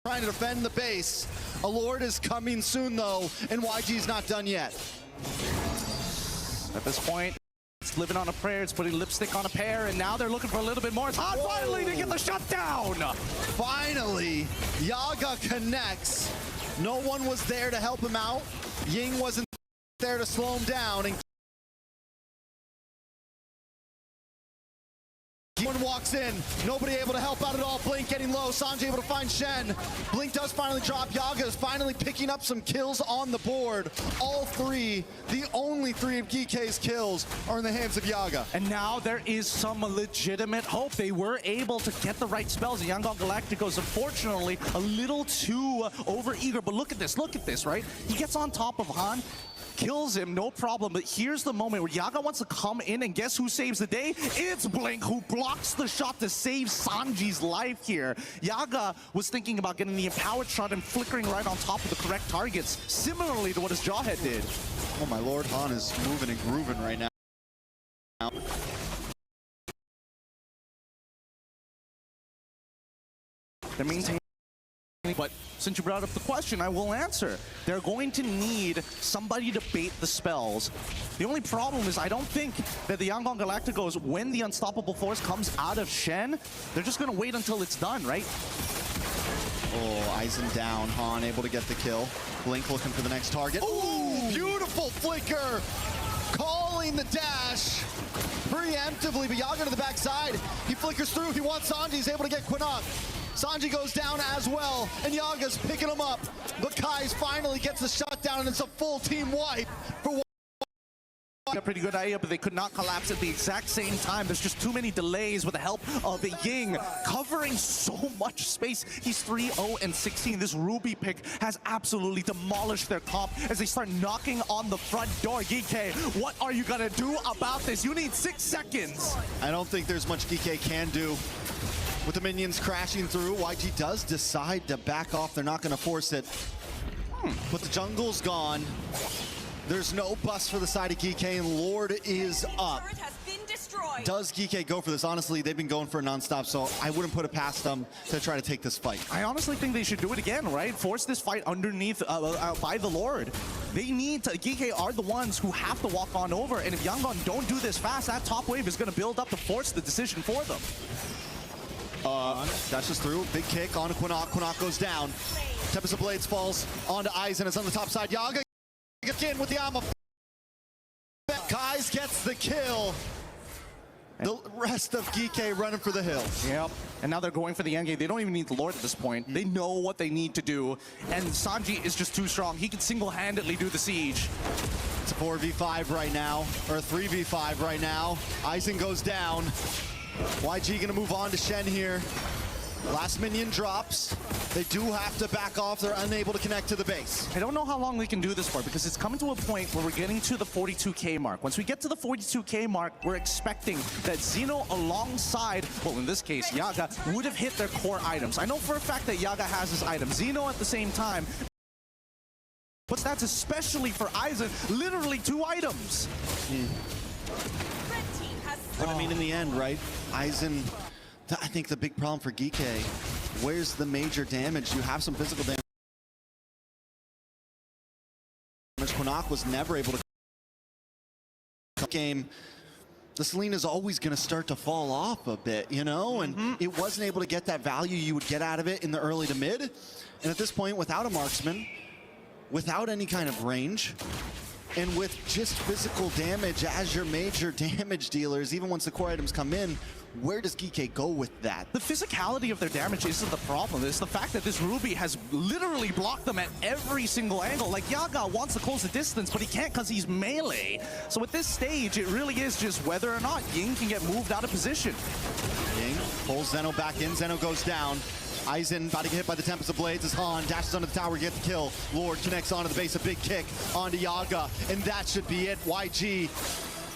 trying to defend the base. A Lord is coming soon, though, and YG's not done yet. At this point, it's living on a prayer, it's putting lipstick on a pear, and now they're looking for a little bit more. It's hot finally to get the shutdown! Finally, Yaga connects. No one was there to help him out. Ying wasn't there to slow him down, and one walks in, nobody able to help out at all. Blink getting low, Sanji able to find Shen. Blink does finally drop. Yaga is finally picking up some kills on the board. All three, the only three of GK's kills are in the hands of Yaga. And now there is some legitimate hope. They were able to get the right spells. YANGON Galacticos, unfortunately, a little too over-eager. But look at this, right? He gets on top of Han, kills him, no problem. But here's the moment where Yaga wants to come in, and guess who saves the day? It's Blink, who blocks the shot to save Sanji's life here. Yaga was thinking about getting the empowered shot and flickering right on top of the correct targets, similarly to what his Jawhead did. Oh my lord, Han is moving and grooving right now. They're maintaining. But since you brought up the question, I will answer. They're going to need somebody to bait the spells. The only problem is I don't think that the YANGON Galacticos, when the Unstoppable Force comes out of Shen, they're just going to wait until it's done, right? Oh, Aizen down. Han able to get the kill. Blink looking for the next target. Ooh, beautiful flicker. Calling the dash preemptively, but Yaga to the backside. He flickers through. He wants Sanji. He's able to get Quinnock. Sanji goes down as well, and Yaga's picking him up. But Kai's finally gets the shutdown, and it's a full team wipe for A pretty good idea, but they could not collapse at the exact same time. There's just too many delays with the help of Ying, covering so much space. He's 3-0-16. This Ruby pick has absolutely demolished their comp as they start knocking on the front door. GK, what are you gonna do about this? You need 6 seconds. I don't think there's much GK can do. With the minions crashing through, YG does decide to back off. They're not gonna force it. But the jungle's gone. There's no bust for the side of GK, and Lord is up. Does GK go for this? Honestly, they've been going for a non-stop, so I wouldn't put it past them to try to take this fight. I honestly think they should do it again, right? Force this fight underneath by the Lord. They need to, GK are the ones who have to walk on over, and if YANGON don't do this fast, that top wave is gonna build up to force the decision for them. Dashes through, big kick on Quinnock. Quinnock goes down. Tempest of Blades falls onto Aizen. It's on the top side. Yaga again with the armor. Kais gets the kill. The rest of GK running for the hills. Yep. And now they're going for the endgame. They don't even need the Lord at this point. They know what they need to do. And Sanji is just too strong. He can single-handedly do the siege. It's a 4v5 right now, or a 3v5 right now. Aizen goes down. YG gonna move on to Shen here. Last minion drops. They do have to back off. They're unable to connect to the base. I don't know how long they can do this for, because it's coming to a point where we're getting to the 42K mark. Once we get to the 42K mark, we're expecting that Xeno alongside, well, in this case, Yaga, would have hit their core items. I know for a fact that Yaga has his item. Xeno at the same time. But that's especially for Aizen, literally 2 items. But I mean, in the end, right, Aizen, I think the big problem for GK, where's the major damage? You have some physical damage. Quinnock was never able to game. The Selena's always going to start to fall off a bit, you know? And it wasn't able to get that value you would get out of it in the early to mid. And at this point, without a marksman, without any kind of range, and with just physical damage as your major damage dealers, even once the core items come in, where does GK go with that? The physicality of their damage isn't the problem. It's the fact that this Ruby has literally blocked them at every single angle. Like, Yaga wants to close the distance, but he can't because he's melee. So at this stage, it really is just whether or not Ying can get moved out of position. Ying pulls Zeno back in. Zeno goes down. Aizen about to get hit by the Tempest of Blades as Han dashes under the tower to get the kill. Lord connects onto the base, a big kick onto Yaga, and that should be it. YG,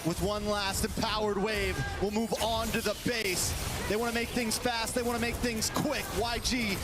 with one last empowered wave, will move on to the base. They want to make things fast. They want to make things quick. YG